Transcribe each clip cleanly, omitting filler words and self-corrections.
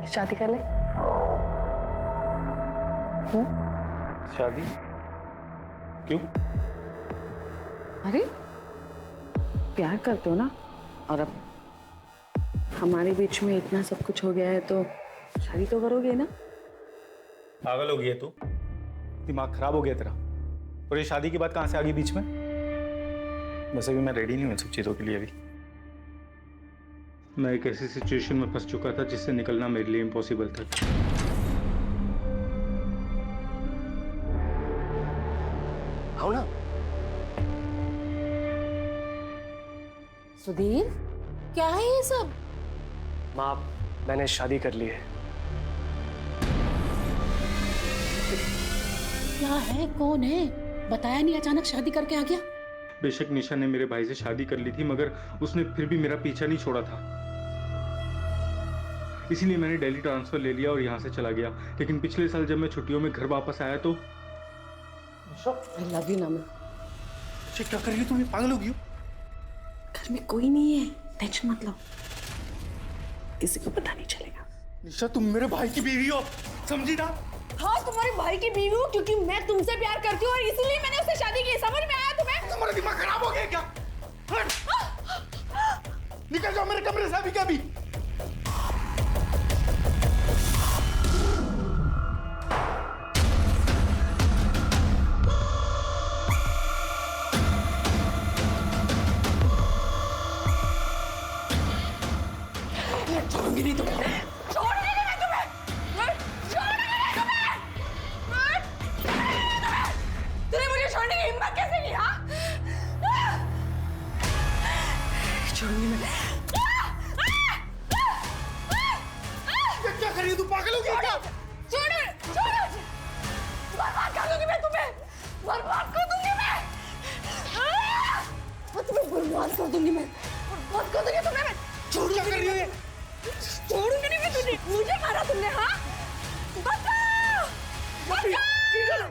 शादी कर ले। शादी क्यों? अरे प्यार करते हो ना, और अब हमारे बीच में इतना सब कुछ हो गया है तो शादी तो करोगे ना। पागल हो गई है तू? दिमाग खराब हो गया तेरा? और ये शादी की बात कहां से आ गई बीच में? वैसे भी मैं रेडी नहीं हूं इन सब चीजों के लिए अभी। मैं एक ऐसी सिचुएशन में फंस चुका था जिससे निकलना मेरे लिए इम्पॉसिबल था। आओ ना। सुधीर, क्या है ये सब? माँ, मैंने शादी कर ली है। क्या है, कौन है? बताया नहीं, अचानक शादी करके आ गया। बेशक निशा ने मेरे भाई से शादी कर ली थी, मगर उसने फिर भी मेरा पीछा नहीं छोड़ा था। इसीलिए मैंने दिल्ली ट्रांसफर ले लिया और यहाँ से चला गया। लेकिन पिछले साल जब मैं छुट्टियों में घर वापस आया तो आई लव यू नमन। क्या कर रही हो तुम? पागल हो गई हो? घर में कोई नहीं है, टेंशन मत लो, किसी को पता नहीं चलेगा। निशा, तुम मेरे भाई की बीवी हो, समझी ना? हाँ, तुम्हारे भाई की बीवी हूँ क्योंकि मैं तुमसे प्यार करती हूँ और इसीलिए मैंने उससे शादी की। समझ में आया तुम्हें? तुम्हारा दिमाग खराब हो गया क्या? हट! निकल जाओ मेरे कमरे से अभी क्या भी। छोड़ूंगी नहीं तुम्हें। छोड़ूंगी नहीं मैं तुम्हें। छोड़ूंगी नहीं तुम्हें। तूने मुझे छोड़ने की हिम्मत कैसे की? हाँ, छोड़ूंगी मैं। क्या कर रही है तू? पागल हो गई क्या? छोड़ो, छोड़ो। बर्बाद कर दूंगी मैं तुम्हें। बर्बाद कर दूंगी मैं। तुम्हें बर्बाद कर दूंगी मैं। बर्बाद कर दूंगी तुम्हें मैं। क्या कर रही है? छोड़ूंगी नहीं मैं तुझे। मुझे मारा तुमने। हाँ, बचाओ, बचाओ,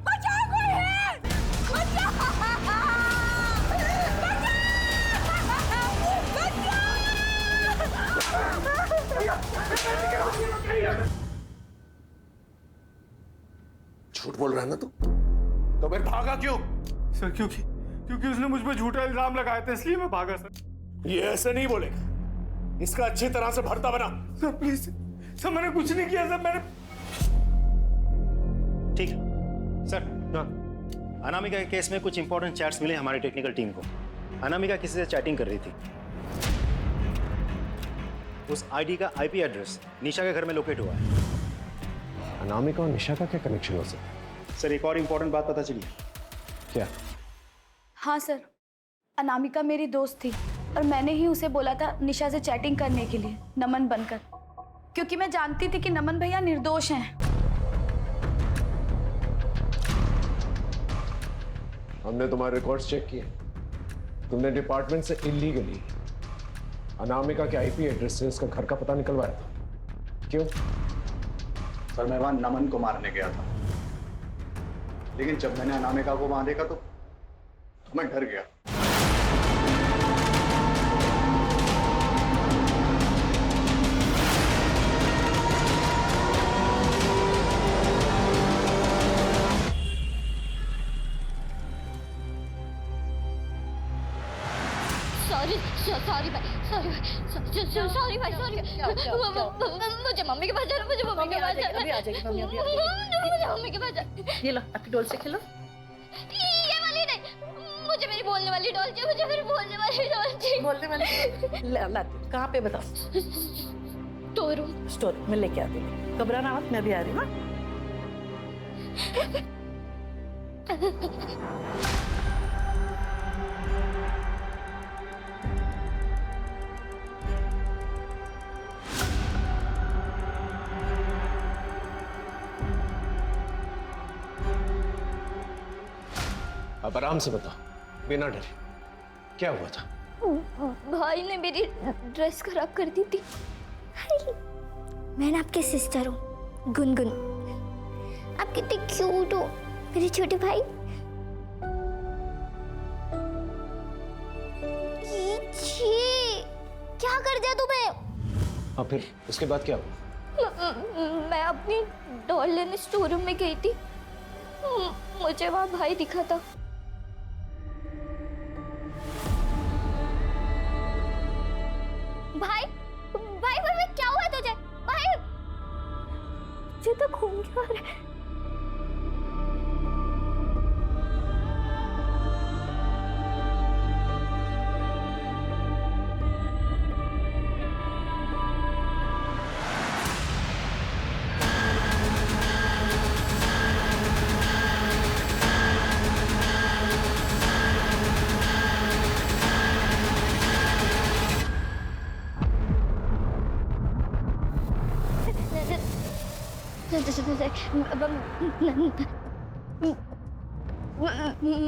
बचाओ, कोई है, बचाओ, झूठ बोल रहा है ना तू? तो फिर भागा क्यों? सर क्योंकि उसने मुझ पर झूठा इल्जाम लगाया था, इसलिए मैं भागा सर। ये ऐसे नहीं बोलेगा। इसका अच्छी तरह से भरता बना। सर प्लीज सर, मैंने कुछ नहीं किया सर। मैंने ठीक है सर। अनामिका के केस में कुछ इंपॉर्टेंट चैट्स मिले हमारी टेक्निकल टीम को। अनामिका किसी से चैटिंग कर रही थी। उस आईडी का आईपी एड्रेस निशा के घर में लोकेट हुआ है। अनामिका और निशा का क्या कनेक्शन हो सकता है? सर एक और इंपॉर्टेंट बात पता चली। क्या? हाँ सर, अनामिका मेरी दोस्त थी और मैंने ही उसे बोला था निशा से चैटिंग करने के लिए, नमन बनकर, क्योंकि मैं जानती थी कि नमन भैया निर्दोष हैं। हमने तुम्हारे रिकॉर्ड्स चेक किए। तुमने डिपार्टमेंट से इलीगली अनामिका के आईपी एड्रेस से उसका घर का पता निकलवाया था। क्यों? सर, मैं वहां नमन को मारने गया था, लेकिन जब मैंने अनामिका को वहां देखा तो मैं डर गया। सॉरी भाई, सॉरी भाई, सॉरी। मुझे मम्मी के पास जाना, मुझे मम्मी के पास जाना। अभी आ जाएगी मम्मी, अभी आ मुझे मम्मी के पास जाना। ये लो, आपकी डॉल से खेलो। ये वाली नहीं, मुझे मेरी बोलने वाली डॉल चाहिए। मुझे मेरी बोलने वाली डॉल चाहिए। बोलने वाली लाती। कहाँ पे बताओ? स्टोर में लेके आती हूँ। घबराना मत, मैं भी आ रही हूँ। अब आराम से बताओ, बिना डरे, क्या हुआ था? भाई ने मेरी ड्रेस खराब कर दी थी। मैं आपके सिस्टर हूँ, गुनगुन। आप कितने क्यूट हो मेरे छोटे भाई। छी, क्या कर दिया तुम्हें? हाँ, फिर उसके बाद क्या हुआ? मैं अपनी डॉल लेने स्टोर रूम में गई थी। मुझे वहाँ भाई दिखा था। भाई भाई भाई भाई क्या हुआ तुझे? भाई तुझे तो खून क्यों आ रहा है?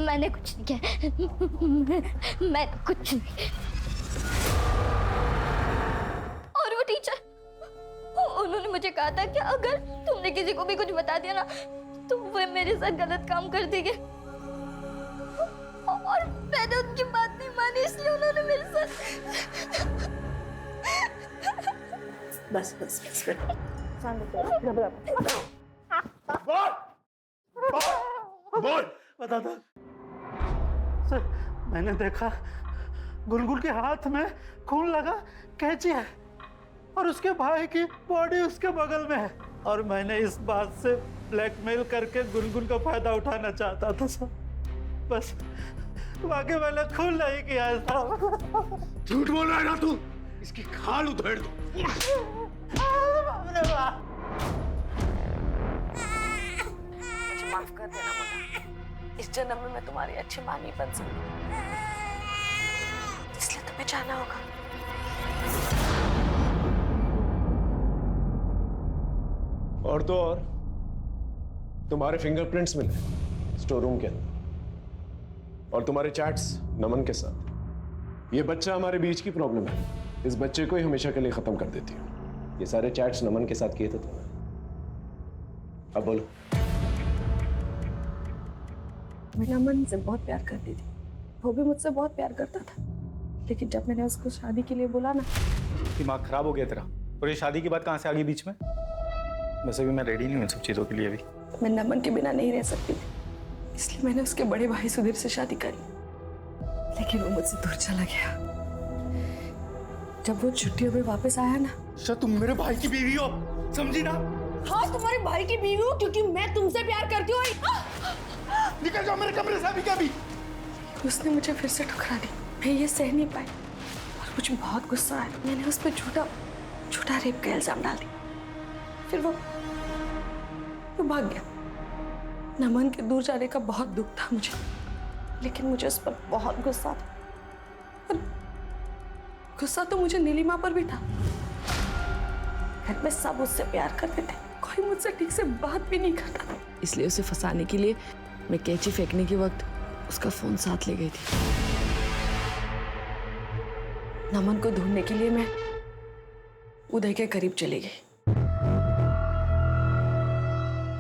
मैंने कुछ नहीं किया। मैं कुछ नहीं। और वो टीचर, उन्होंने मुझे कहा था कि अगर तुमने किसी को भी कुछ बता दिया ना तो वो मेरे साथ गलत काम कर देंगे। और मैंने उनकी बात नहीं मानी, इसलिए उन्होंने मेरे साथ। बस बस बस बोल बता दो सर, मैंने देखा गुनगुन के हाथ में खून लगा कैंची है और उसके भाई की बॉडी उसके बगल में है, और मैंने इस बात से ब्लैकमेल करके गुनगुन का फायदा उठाना चाहता था सर। बस बाकी मैंने खून नहीं किया है साहब। झूठ बोल रहा है ना तू? इसकी खाल उधेड़ दो। मुझे माफ कर देना मुन्ना, इस जन्म में मैं तुम्हारी अच्छी माँ नहीं बन सकती, इसलिए तुम्हें जाना होगा। और तो और तुम्हारे फिंगरप्रिंट्स मिले स्टोर रूम के अंदर, और तुम्हारे चैट्स नमन के साथ। ये बच्चा हमारे बीच की प्रॉब्लम है, इस बच्चे को ही हमेशा के लिए खत्म कर देती हूँ। ये सारे चैट्स नमन के साथ किए थे तुमने। अब बोलो। मैं नमन से बहुत प्यार करती थी, वो भी मुझसे बहुत प्यार करता था, लेकिन जब मैंने उसको शादी के लिए बोला ना, दिमाग खराब हो गया तेरा। और ये शादी की बात कहाँ से आ गई बीच में? वैसे भी मैं रेडी नहीं हूँ इन सब चीज़ों के लिए अभी। मैं नमन के बिना नहीं रह सकती थी, इसलिए मैंने उसके बड़े भाई सुधीर से शादी करी, लेकिन वो मुझसे दूर चला गया। जब वो छुट्टियों में वापस आया ना, अच्छा तुम मेरे भाई की बीवी हो, समझी ना? हाँ, तुम्हारे भाई की बीवी हूँ क्योंकि मैं तुमसे प्यार करती हूँ। निकल जाओ मेरे कमरे से अभी के अभी। उसने मुझे फिर से ठुकरा दी, मैं ये सह नहीं पाई और मुझे बहुत गुस्सा आया। मैंने उस पर झूठा रेप का इल्जाम डाल दिया, फिर वो भाग गया। नमन के दूर जाने का बहुत दुख था मुझे, लेकिन मुझे उस पर बहुत गुस्सा था, और गुस्सा तो मुझे नीलिमा पर भी था। घर में सब उससे प्यार करते थे, कोई मुझसे ठीक से बात भी नहीं करता था, इसलिए उसे फंसाने के लिए मैं कैंची फेंकने के वक्त उसका फोन साथ ले गई थी। नमन को ढूंढने के लिए मैं उदय के करीब चली गई,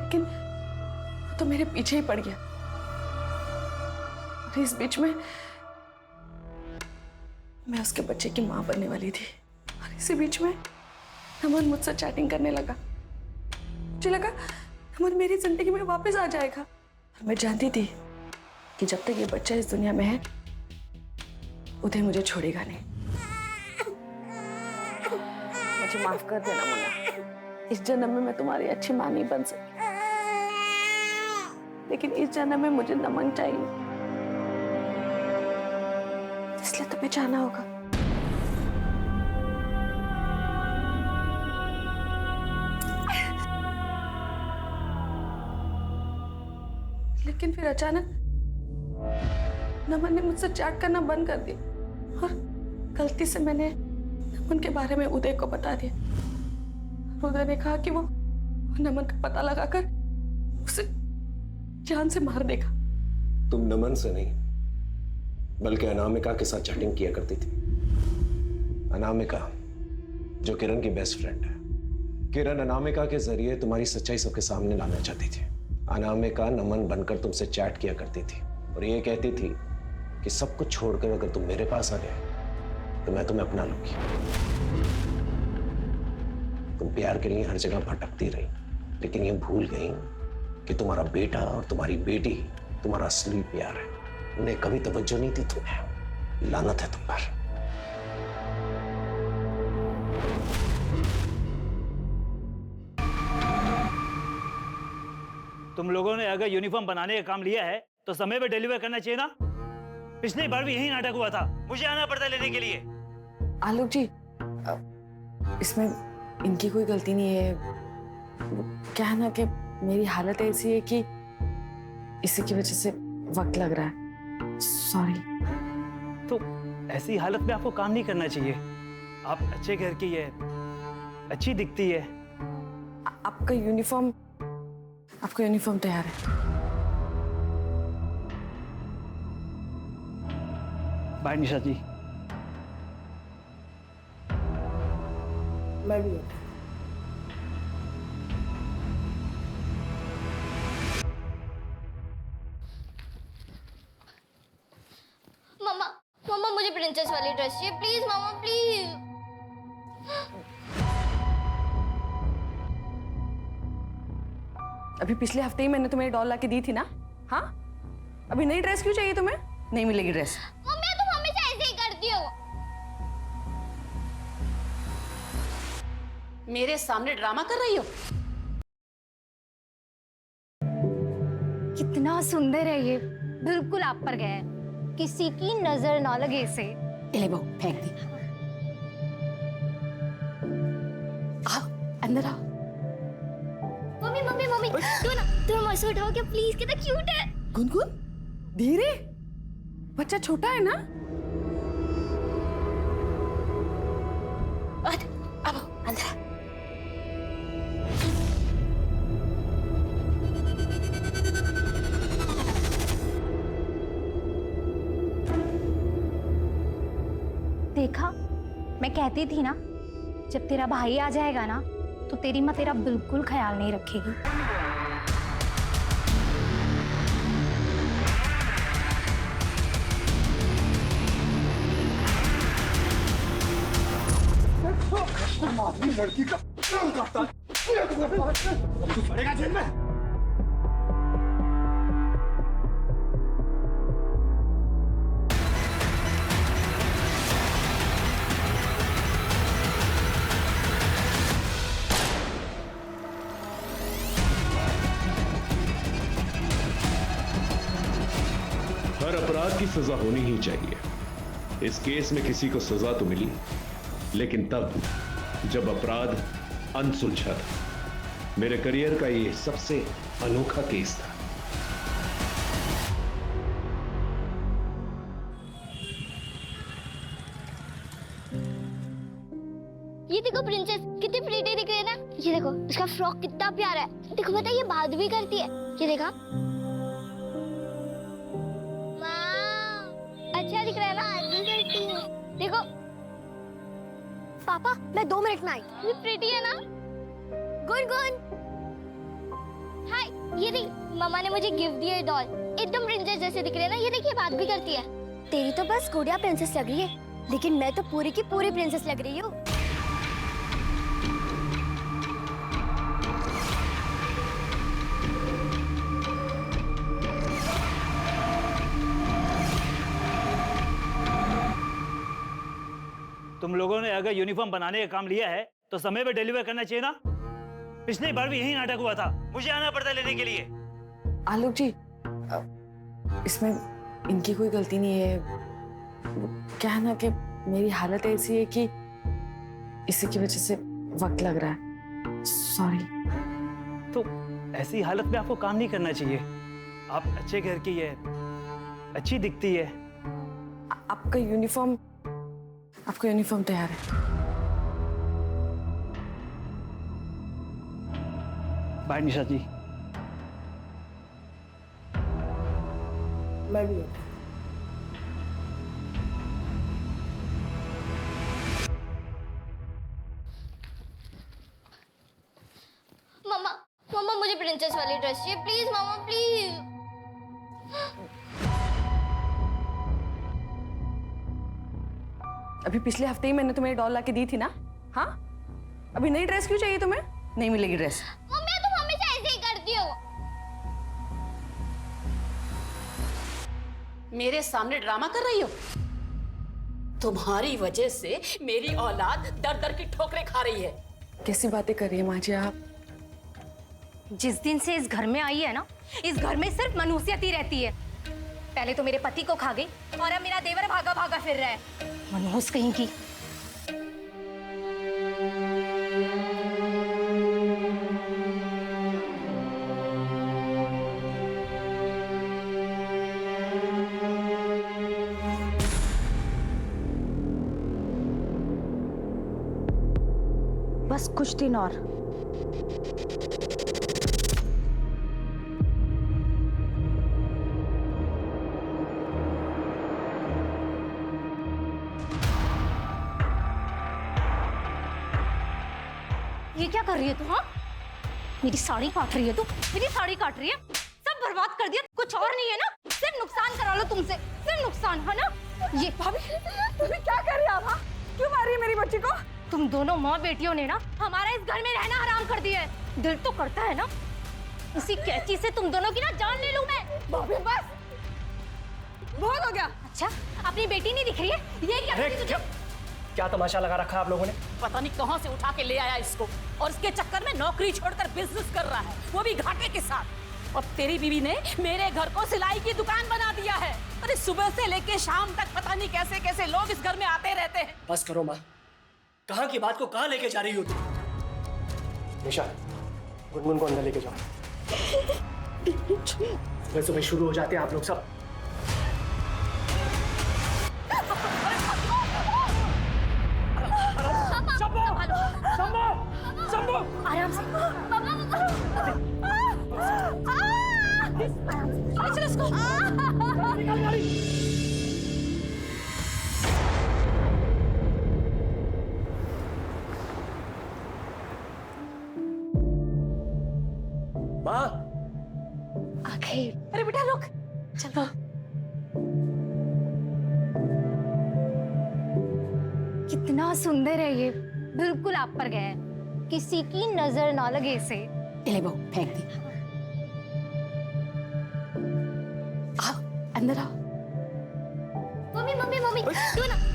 लेकिन वो तो मेरे पीछे ही पड़ गया। और इस बीच में मैं उसके बच्चे की मां बनने वाली थी, और इसी बीच में नमन मुझसे चैटिंग करने लगा। मुझे लगा नमन मेरी जिंदगी में वापस आ जाएगा, और मैं जानती थी कि जब तक ये बच्चा इस दुनिया में है उदय मुझे छोड़ेगा नहीं। मुझे माफ कर देना मुन्ना, इस जन्म में मैं तुम्हारी अच्छी मां नहीं बन सकी, लेकिन इस जन्म में मुझे नमन चाहिए, इसलिए तुम्हें जाना होगा। लेकिन फिर अचानक नमन ने मुझसे चैट करना बंद कर दिया, और गलती से मैंने नमन के बारे में उदय को बता दिया। उदय ने कहा कि वो नमन का पता लगाकर उसे जान से मार देगा। तुम नमन से नहीं बल्कि अनामिका के साथ चैटिंग किया करती थी। अनामिका जो किरण की बेस्ट फ्रेंड है। किरण अनामिका के जरिए तुम्हारी सच्चाई सबके सामने लाना चाहती थी। अनामिका नमन बनकर तुमसे चैट किया करती थी और ये कहती थी कि सब कुछ छोड़कर अगर तुम मेरे पास आ गए तो मैं तुम्हें अपना लूंगी। तुम प्यार के लिए हर जगह भटकती रही, लेकिन ये भूल गई कि तुम्हारा बेटा और तुम्हारी बेटी तुम्हारा असली प्यार है। उन्हें कभी तवज्जो नहीं दी तुम्हें। लानत है तुम पर। तुम लोगों ने अगर यूनिफॉर्म बनाने का काम लिया है तो समय पे डिलीवर करना चाहिए ना। पिछली बार भी यही नाटक हुआ था, मुझे आना पड़ता लेने के लिए। आलोक जी, इसमें इनकी कोई गलती नहीं है। क्या है ना कि मेरी हालत ऐसी है कि इसी की वजह से वक्त लग रहा है। सॉरी। तो ऐसी हालत में आपको काम नहीं करना चाहिए। आप अच्छे घर की है, अच्छी दिखती है। आपका यूनिफॉर्म तैयार है। बाय निशा जी। मैं भी मम्मा मम्मा मुझे प्रिंसेस वाली ड्रेस चाहिए, प्लीज मम्मा प्लीज। अभी पिछले हफ्ते ही मैंने तुम्हें डॉल ला के दी थी ना। हाँ, अभी नई ड्रेस क्यों चाहिए तुम्हें? नहीं मिलेगी ड्रेस। मम्मी तुम हमेशा ऐसे ही करती हो। मेरे सामने ड्रामा कर रही हो? कितना सुंदर है ये, बिल्कुल आप पर गया है, किसी की नजर ना लगे इसे। ले बहू फेंक दी। आओ अंदर आओ। मम्मी मम्मी मम्मी तुम मुझसे उठाओ क्या प्लीज, कितना क्यूट है। गुनगुन धीरे, बच्चा छोटा है ना। अब अंदर। देखा, मैं कहती थी ना, जब तेरा भाई आ जाएगा ना तो तेरी माँ तेरा बिल्कुल ख्याल नहीं रखेगी। लड़की का करता तू पड़ेगा जेल में। हर अपराध की सजा होनी ही चाहिए। इस केस में किसी को सजा तो मिली, लेकिन तब जब अपराध अनसुलझा था। मेरे करियर का ये सबसे अनोखा केस था। ये देखो प्रिंसेस कितनी प्रीटी दिख रही है ना। ये देखो उसका फ्रॉक कितना प्यारा है। देखो पता है ये बात भी करती है। ये देखा अच्छा दिख रहा है ना। देखो पापा मैं 2 मिनट में आई। ये प्रीटी है ना। गुनगुन हाय, ये देख मम्मा ने मुझे गिफ्ट दिया डॉल, एकदम प्रिंसेस जैसे दिख रही है ना। ये देखिए बात भी करती है। तेरी तो बस गुड़िया प्रिंसेस लग रही है, लेकिन मैं तो पूरी की पूरी प्रिंसेस लग रही हूँ। तुम लोगों ने अगर यूनिफॉर्म बनाने का काम लिया है तो समय पे डिलीवर करना चाहिए ना। पिछली बार भी यही नाटक हुआ था, मुझे आना पड़ता लेने के लिए। आलोक जी, इसमें इनकी कोई गलती नहीं है। क्या है ना कि मेरी हालत ऐसी है कि इसी की वजह से वक्त लग रहा है। सॉरी। तो ऐसी हालत में आपको काम नहीं करना चाहिए। आप अच्छे घर की है, अच्छी दिखती है। आपका यूनिफॉर्म तैयार है। बाय निशा जी। मैं भी मम्मा मम्मा मुझे प्रिंसेस वाली ड्रेस चाहिए, प्लीज मम्मा प्लीज। अभी पिछले हफ्ते ही मैंने तुम्हें डॉल ला के दी थी ना। हाँ, अभी नई ड्रेस क्यों चाहिए तुम्हें? नहीं मिलेगी ड्रेस। मम्मी तुम हमेशा ऐसे ही करती हो। मेरे सामने ड्रामा कर रही हो? तुम्हारी वजह से मेरी औलाद दर दर की ठोकरें खा रही है। कैसी बातें कर रही है माँ जी आप? जिस दिन से इस घर में आई है ना, इस घर में सिर्फ मनुष्यत ही रहती है। पहले तो मेरे पति को खा गई और अब मेरा देवर भागा भागा फिर रहा है। मनहूस कहीं की। बस कुछ दिन और। ये क्या कर रही है तू? हाँ, मेरी साड़ी काट रही है तू, मेरी साड़ी काट रही है। सब बर्बाद कर दिया, कुछ और नहीं है ना? सिर्फ नुकसान करा लो तुमसे, सिर्फ नुकसान है ना? ये भाभी क्या कर रही है आप? हाँ? क्यों मार रही है मेरी बच्ची को? तुम दोनों माँ बेटियों ने ना हमारा इस घर में रहना हराम कर दिया है। दिल तो करता है ना इसी कैंची से तुम दोनों की ना जान ले लूं मैं। भाभी बस बहुत हो गया। अच्छा, अपनी बेटी नहीं दिख रही है? ये क्या कर रही है? क्या तमाशा लगा रखा आप लोगों ने? पता नहीं कहां से उठा के ले आया इसको, और इसके चक्कर में नौकरी छोड़कर बिजनेस कर रहा है, वो भी घाटे के साथ। और तेरी बीवी ने मेरे घर को सिलाई की दुकान बना दिया है। अरे सुबह से लेके शाम तक पता नहीं कैसे कैसे लोग इस घर में आते रहते हैं। बस करो माँ, कहाँ की बात को कहाँ लेके जा रही हो तुम? निशा, गुनगुन को अंदर लेके जाओ। सुबह सुबह शुरू हो जाते हैं आप लोग सब। आराम से। चलो इसको। माँ, आखिर। अरे बेटा रुक, चलो। कितना सुंदर है ये, बिल्कुल आप पर गया है, किसी की नजर ना लगे इसे। ले बहू, फेंक दी। आओ अंदर आओ। मम्मी मम्मी मम्मी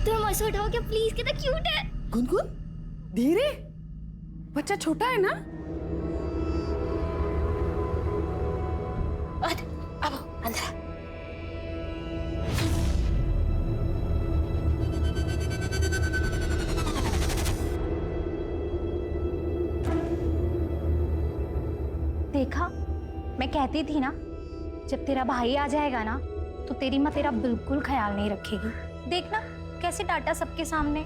तुम ऐसे उठाओ क्या प्लीज, कितना क्यूट है। गुनगुन धीरे, बच्चा छोटा है ना। अब अंदर। देखा, मैं कहती थी ना, जब तेरा भाई आ जाएगा ना तो तेरी माँ तेरा बिल्कुल ख्याल नहीं रखेगी। देखना कैसे डांटा सबके सामने।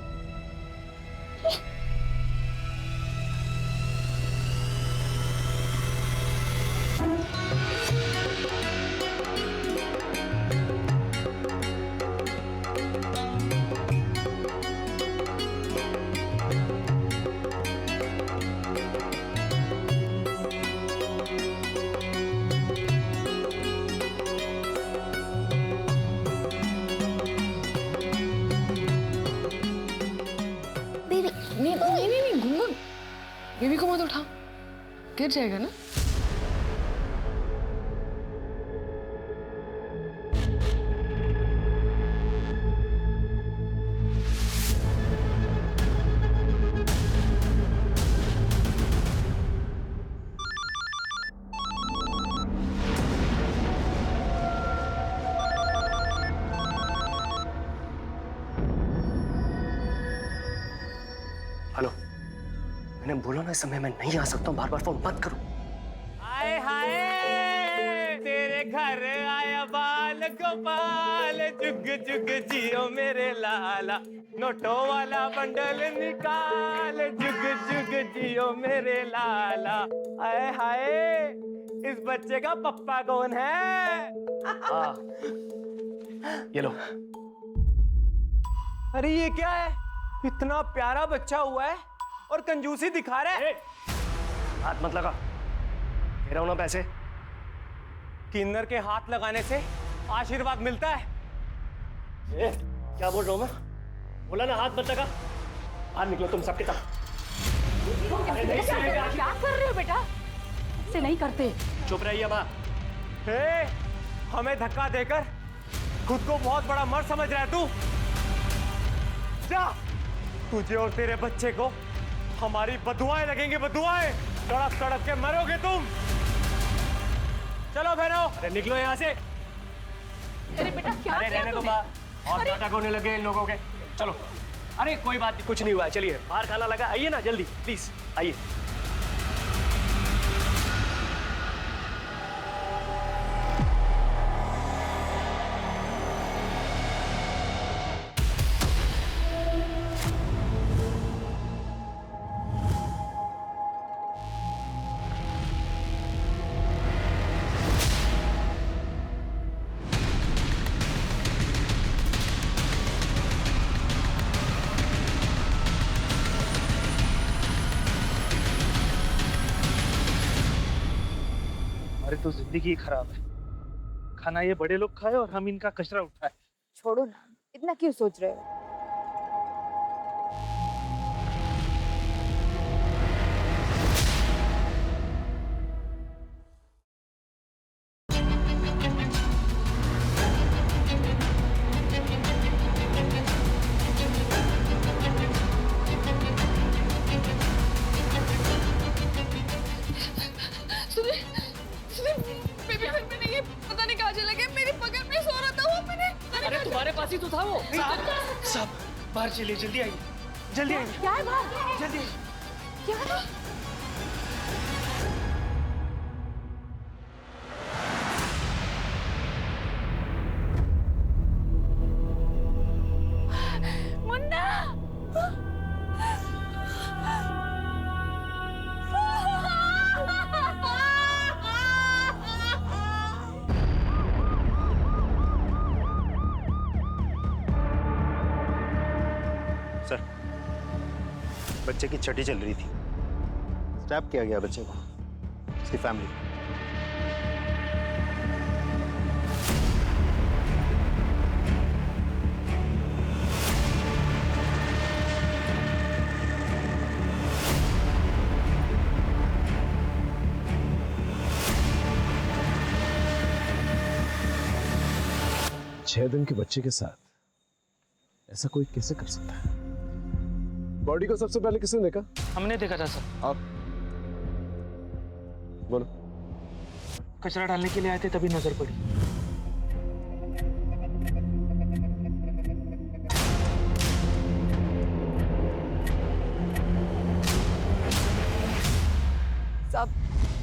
नहीं गुनगुन, बेबी को मत उठा, गिर जाएगा ना। हेलो, मैंने बोला ना इस समय मैं नहीं आ सकता हूँ, बार बार फोन मत करो। हाय हाय, तेरे घर आया बाल गोपाल, जुग जुग जियो मेरे लाला, नोटों वाला बंडल निकाल, जुग जुग जियो मेरे लाला। हाय हाय, इस बच्चे का पप्पा कौन है? ये लो। अरे ये क्या है, इतना प्यारा बच्चा हुआ है और कंजूसी दिखा रहा है। हाथ मत लगा, दे रहा हूं ना पैसे। किन्नर के हाथ लगाने से आशीर्वाद मिलता है। क्या बोल रहा हूं मैं? बोला ना हाथ मत लगा। बाहर निकलो तुम सबके सब। क्या कर रहे हो बेटा? ऐसे नहीं करते। चुप रहिए माँ। हमें धक्का देकर खुद को बहुत बड़ा मर्द समझ रहा है तू? जा, तुझे और तेरे बच्चे को हमारी बदुआएं लगेंगी, बदुआएं। तड़प तड़प के मरोगे तुम। चलो बहनों, अरे निकलो यहाँ से। अरे बेटा क्या अरे रहने दो माँ, और नाटक होने लगे इन लोगों के। चलो, अरे कोई बात नहीं, कुछ नहीं हुआ, चलिए बाहर खाना लगा, आइए ना जल्दी प्लीज आइए। हमारी तो जिंदगी ही खराब है। खाना ये बड़े लोग खाए और हम इनका कचरा उठाए। छोड़ो ना, इतना क्यों सोच रहे हो? पता नहीं कहाँ चला गया, मेरी पकड़ में सो रहा था वो। मैंने अरे तुम्हारे पास ही तो था वो। साहब बाहर चलिए, जल्दी आइए, जल्दी आइए। क्या है बाहर? जल्दी क्या है? मुन्ना, सर, बच्चे की छठी चल रही थी, स्टैप किया गया बच्चे को, उसकी फैमिली। छह दिन के बच्चे के साथ ऐसा कोई कैसे कर सकता है? बॉडी को सबसे पहले किसने देखा? हमने देखा था सर। आप बोलो। कचरा डालने के लिए आए थे, तभी नजर पड़ी। साहब,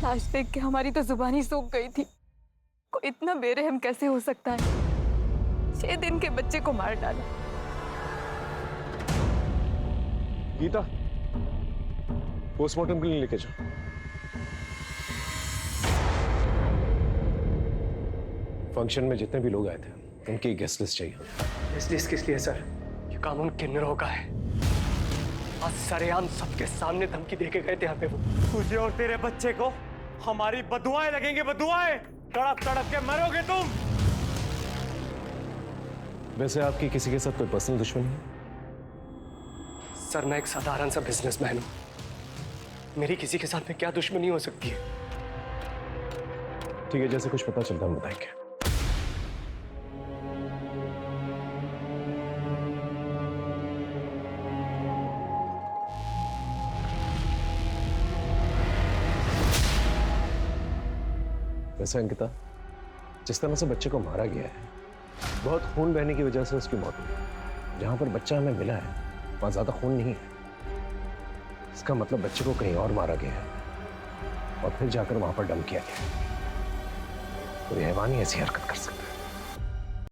लाश देख के हमारी तो जुबानी सूख गई थी। कोई इतना बेरहम कैसे हो सकता है? 6 दिन के बच्चे को मार डाला। गीता, पोस्टमार्टम के लिए लेके जाओ। फंक्शन में जितने भी लोग आए थे उनकी गेस्ट लिस्ट चाहिए। गेस्ट लिस्ट किस लिए सर? ये काम उन किन्नरों का है। आज सरेआम सबके सामने धमकी देके गए थे यहाँ पे वो। तुझे और तेरे बच्चे को हमारी बदुआएं लगेंगी, बदुआएं। तड़प तड़प के मरोगे तुम। वैसे आपकी किसी के साथ कोई पर्सनल दुश्मनी है? सर मैं एक साधारण सा बिजनेसमैन हूँ, मेरी किसी के साथ में क्या दुश्मनी हो सकती है? ठीक है, जैसे कुछ पता चलता हम बताएंगे। वैसे अंकिता, जिस तरह से बच्चे को मारा गया है, बहुत खून बहने की वजह से उसकी मौत हुई। जहां पर बच्चा हमें मिला है वहां ज्यादा खून नहीं है। इसका मतलब बच्चे को कहीं और मारा गया है और फिर जाकर वहां पर डंप किया गया है। कोई हैवान ही ऐसी हरकत कर सकता है।